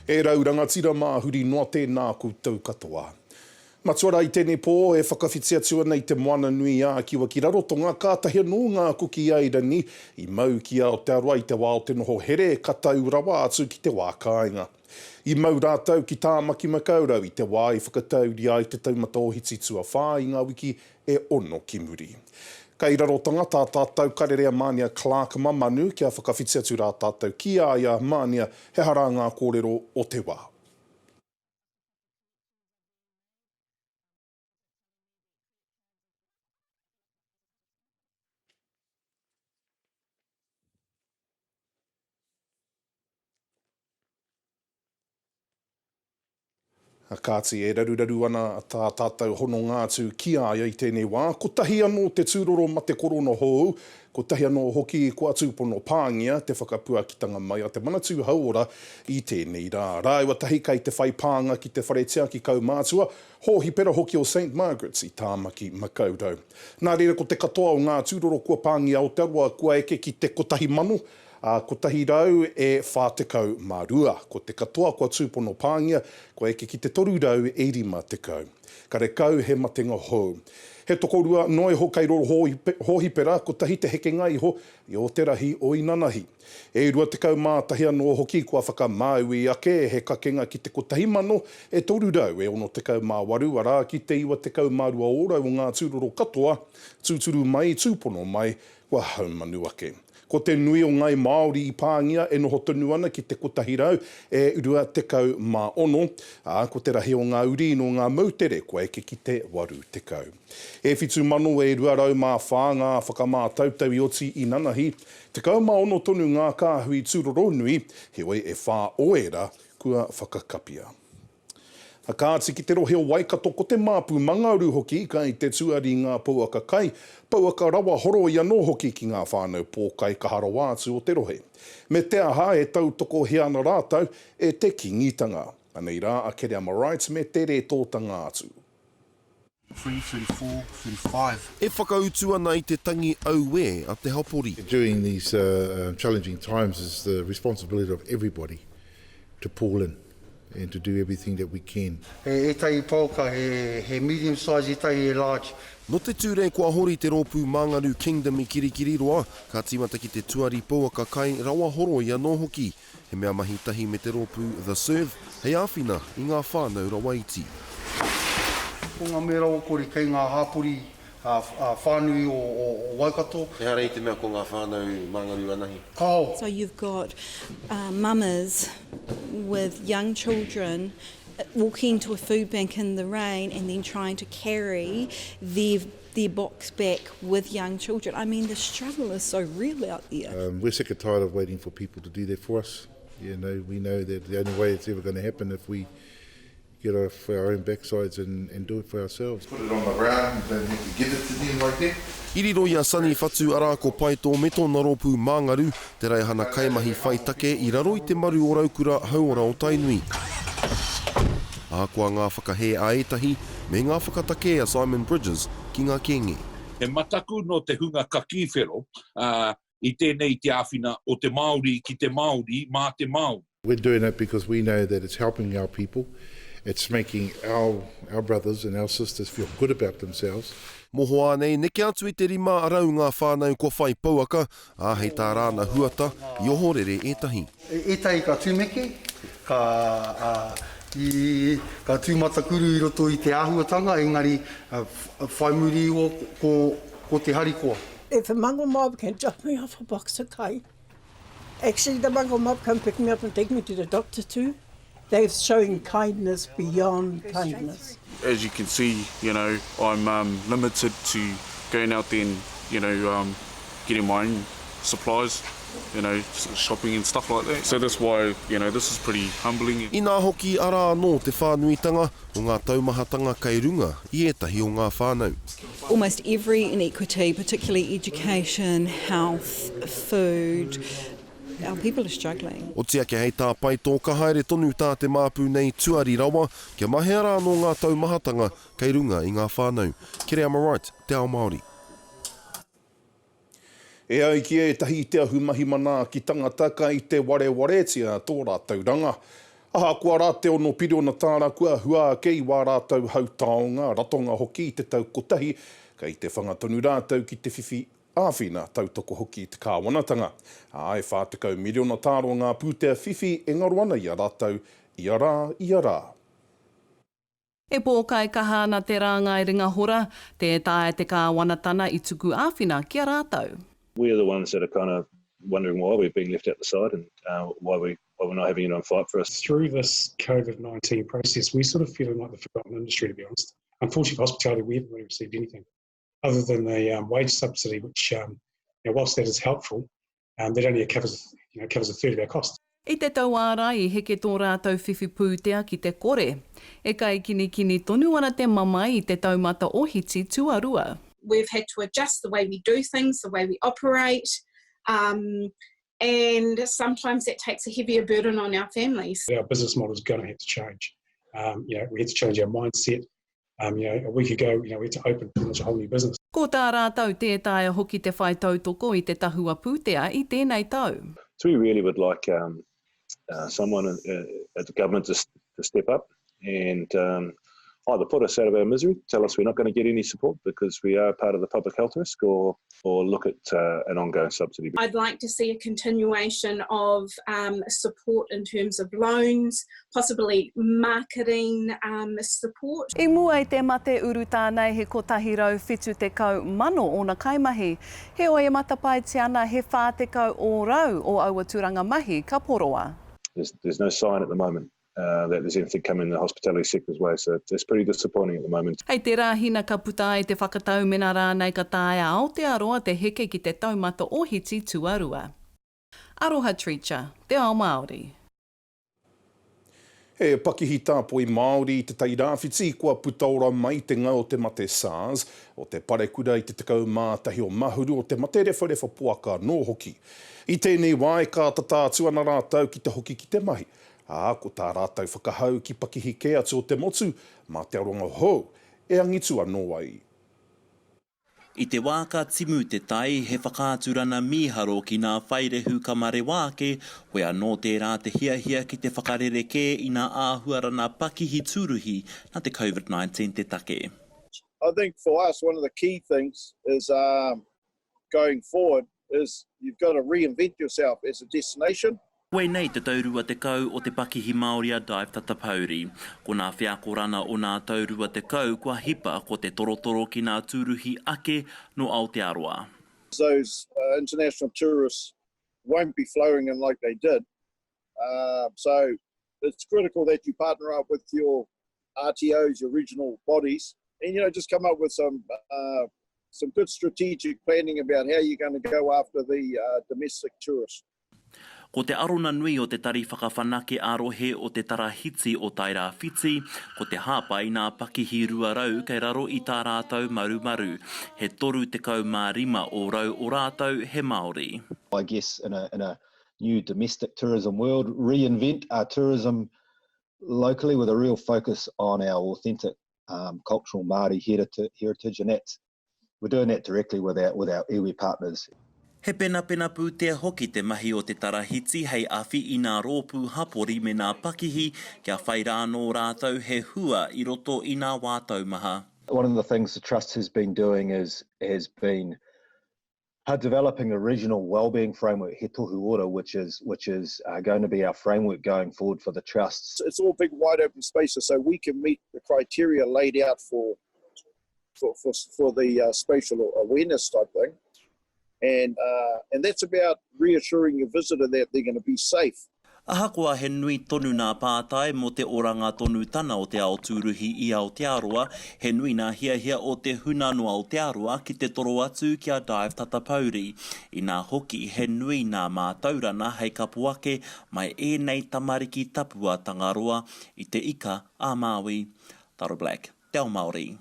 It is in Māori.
E rauranga tira mahuri noa tēnā koutou katoa. Matuara I tēnei pō e whakawhitiatua nei te moana nui a kiwa ki raro tō ngā kātahi anō ngā kuki airani I mau ki a o te aroa I te wā o te noho here katau rawa atu ki te wā kāinga. I mau rātau ki tāmaki makaurau I te wā I whakatauri ai te taumata o hiti tua whā I ngā wiki e ono ki muri. Kei raro tangata tātou karerea Mānia Clark Mamanu kia whakawhitiatu rā tātou ki a ia Mānia he hara ngā kōrero o te wā. Kāti e raruraru ana tā tātou hono ngātu ki aia I tēnei wā. Ko tahi anō te tūroro ma te korona hou, ko tahi anō hoki ko atūpono pāngia te whakapuakitanga mai a te manatū hauora I tēnei rā. Rāua tahi kei te whai pānga ki te wharetia ki kaumātua, hōhi pera hoki o St. Margaret's I tāmaki makaurau. Nā reira ko te katoa o ngā tūroro kua pāngia o te aroa kua eke ki te kotahi mano, ko tahi rau e whātekau mārua. Ko te katoa kua tūpono pāngia, ko eke ki te toru rau e rima tekau. Ka re kau he matenga hou. He tokorua noi ho kei roro hohi pera, ko tahi te heke ngai ho, I o te rahi o inanahi. E rua te kau mātahi anō hoki kua whakamau I ake he kakenga ki te kotahi mano, e toru rau e ono te kau māwaru, arā ki te iwa te kau mārua ora o ngā tūroro katoa, tūturu mai, tūpono mai, kua haumanu ake. Ko te nui o ngai Māori I pāngia e noho tonu ana ki te kotahi rau e urua te kau mā ono. Ko te rahi o ngā uri no ngā mautere ko eke ki te waru te kau. E whitu mano e rua rau mā whā ngā whakamātautau I oti I nanahi. Te kau mā ono tonu ngā kāhui tūroro nui, heoi e whā oera kua whakakapia. Kāti ki te rohe o Waikato ko te māpū mangauru hoki kai te tuari ngā pouaka kai, pouaka rawa horo I anō hoki ki ngā whānau pōkai kaharo atu o te rohe. Me te aha e tautoko he ana rātau e te kingitanga. Anei rā a kere ama rights me te re tōtanga atu. 34, 35. E whakautu ana I te tangi auwe a te hapori. During these challenging times is the responsibility of everybody to pull in and to do everything that we can. E tai pauka, he medium size, e tai large. No te ture kua hori te rōpū Māngaru Kingdom I kirikiri roa, ka tīmata ki te tuari pouaka kai rawa horo I anō hoki. He mea mahi tahi me te rōpū The Serve, hei āwhina I ngā whānau rawa iti. Ko ngā mera o kori kei ngā hāpuri whānui o Waikato. He hara I te mea ko ngā whānau Māngaru anahi. Kao. So you've got mamas with young children walking to a food bank in the rain and then trying to carry their box back with young children. I mean, the struggle is so real out there. We're sick and tired of waiting for people to do that for us. You know, we know that the only way it's ever going to happen if we get off our own backsides and do it for ourselves. Put it on the ground and don't have to give it to them like that. Iriro ia sani whatu ara ko pai tō me tōna rōpū Māngaru, te raihana kaimahi whaitake I raro I te maru o raukura hauora o Tainui. Ākua ngā whakahe a etahi, me ngā whakatake a Simon Bridges ki ngā kenge. E mataku no te hunga kakiwhero I tēnei te āwhina o te Māori ki te Māori mā te Māori. We're doing it because we know that it's helping our people. It's making our brothers and our sisters feel good about themselves. Moho anei, neke atu I te rima arau ngā whānau kua whai pouaka, a hei tā rāna huata, I ohorere etahi. E tai ka tūmeke, ka tūmata kuru I roto I te āhuatanga, engari whai muri o ko te harikoa. If a mango mob can drop me off a box of kai, actually the mango mob can pick me up and take me to the doctor too. They're showing kindness beyond kindness. As you can see, you know, I'm limited to going out there and, you know, getting my own supplies, you know, shopping and stuff like that. So that's why, you know, this is pretty humbling. I nā hoki ara anō te whānuitanga o ngā taumahatanga kei runga I etahi o ngā whānau. Almost every inequity, particularly education, health, food, our people are struggling. O tia ke hei tā pai tō ka haere tonu tā te māpū nei tuari rawa, kia mahe ara anō ngā taumahatanga kei runga I ngā whānau. Kere ama right, te ao Māori. E ai ki e tahi te ahu mahi mana ki tangata ka I te ware tia tō rātou ranga. Aha, kua rāteo no piri o na tāra kua hua kei wā rātau hau taonga, ratonga hoki i te tau kotahi, ka i te whangatonu rātau ki te whiwhi āwhina tautoko hoki i te kāwanatanga. Ai whātekau miliona tāro ngā pūtea whiwhi e ngaruana i a rātau, i a rā. E pōkai kaha na te rāngai ringa hora, te tāe te kāwanatana i tuku āwhina ki a rātau. We're the ones that are kind of wondering why we're being left out the side and why we're not having anyone fight for us. Through this COVID-19 process, we're sort of feeling like the forgotten industry, to be honest. Unfortunately, for hospitality, we haven't really received anything other than the wage subsidy, which, whilst that is helpful, that only covers a third of our costs. I te tau āra i heke tō rātau whiwhi pūtea ki te kore. E kai kini tonu ana te mamai i te taumata ohiti tuarua. We've had to adjust the way we do things, the way we operate, and sometimes that takes a heavier burden on our families. Our business model is going to have to change. We had to change our mindset. A week ago, we had to open pretty much a whole new business. Ko tā rātau tētāia hoki te whai tautoko i te tahua pūtea i tēnei tau. So we really would like someone at the government to step up and either put us out of our misery, tell us we're not going to get any support because we are part of the public health risk, or look at an ongoing subsidy. I'd like to see a continuation of support in terms of loans, possibly marketing support. I mua i te mate uru tānei he kotahi rau whitu te kau mano o na kaimahi. He o e matapaiti ana he whātekau o rau o aua turanga mahi ka poroa. There's no sign at the moment that there's anything coming in the hospitality sector's way, so it's pretty disappointing at the moment. Hei te rāhina ka puta i te whakatau mena rānei ka tāia Aotearoa te heke ki te taumata ohiti tuarua. Aroha Treacher, te ao Māori. He pakihi tāpo i Māori i te tairāwhiti kua putaora mai te ngau o te mate SARS o te parekura i te tekau mātahi o mahuru o te mate rewharewa puaka no hoki. I tēnei wai ka tatātua na rātau ki te hoki ki te mahi. Ko tā rātau whakahau ki pakihi ke atu o te motu, mā te aronga hou, e angitua no ai. I te wā ka timu te tai he whakāturana mīharo ki nā whairehu kamare wāke, hoi anō tērā te hiahia ki te whakarereke i nā āhuarana pakihi tūruhi na te COVID-19 te take. I think for us, one of the key things is going forward is you've got to reinvent yourself as a destination. Koe nei te taurua te kau o te pakihi Māori a Dive Tatapauri. Ko nā whiakorana o nā taurua te kau kua hipa ko te torotoro ki nā tūruhi ake no Aotearoa. Those international tourists won't be flowing in like they did. So it's critical that you partner up with your RTOs, your regional bodies, and just come up with some good strategic planning about how you're going to go after the domestic tourists. Ko te arona nui o te tari whakawhanake arohe o te tarahiti o Tairāwhiti, ko te hāpa i nā pakihi ruarau kei raro i tā rātau marumaru. He toru te kau mārima o rau o rātau he Māori. I guess in a new domestic tourism world, reinvent our tourism locally with a real focus on our authentic cultural Māori heritage, and we're doing that directly with our iwi partners. He pena pūtea hoki te mahi o te tarahiti hei awhi I nā rōpū hapori me nā pakihi kia whai rāno rātau he hua I roto I nā wātau maha. One of the things the Trust has been doing has been developing a regional wellbeing framework, He Tohu Ora, which is going to be our framework going forward for the Trusts. It's all big, wide open spaces, so we can meet the criteria laid out for the spatial awareness type thing. And that's about reassuring your visitor that they're going to be safe. Ahakoa he nui tonu nā pātai mo te oranga tonu tana o te ao tūruhi I Aotearoa, he nui nā hiahia o te huna no Aotearoa ki te toro atu kia Dive Tatapauri. I nā hoki he nui nā mātaurana hei kapuake mai nei tamariki tapua tangaroa I te ika a Māui. Taro Black, te ao Māori.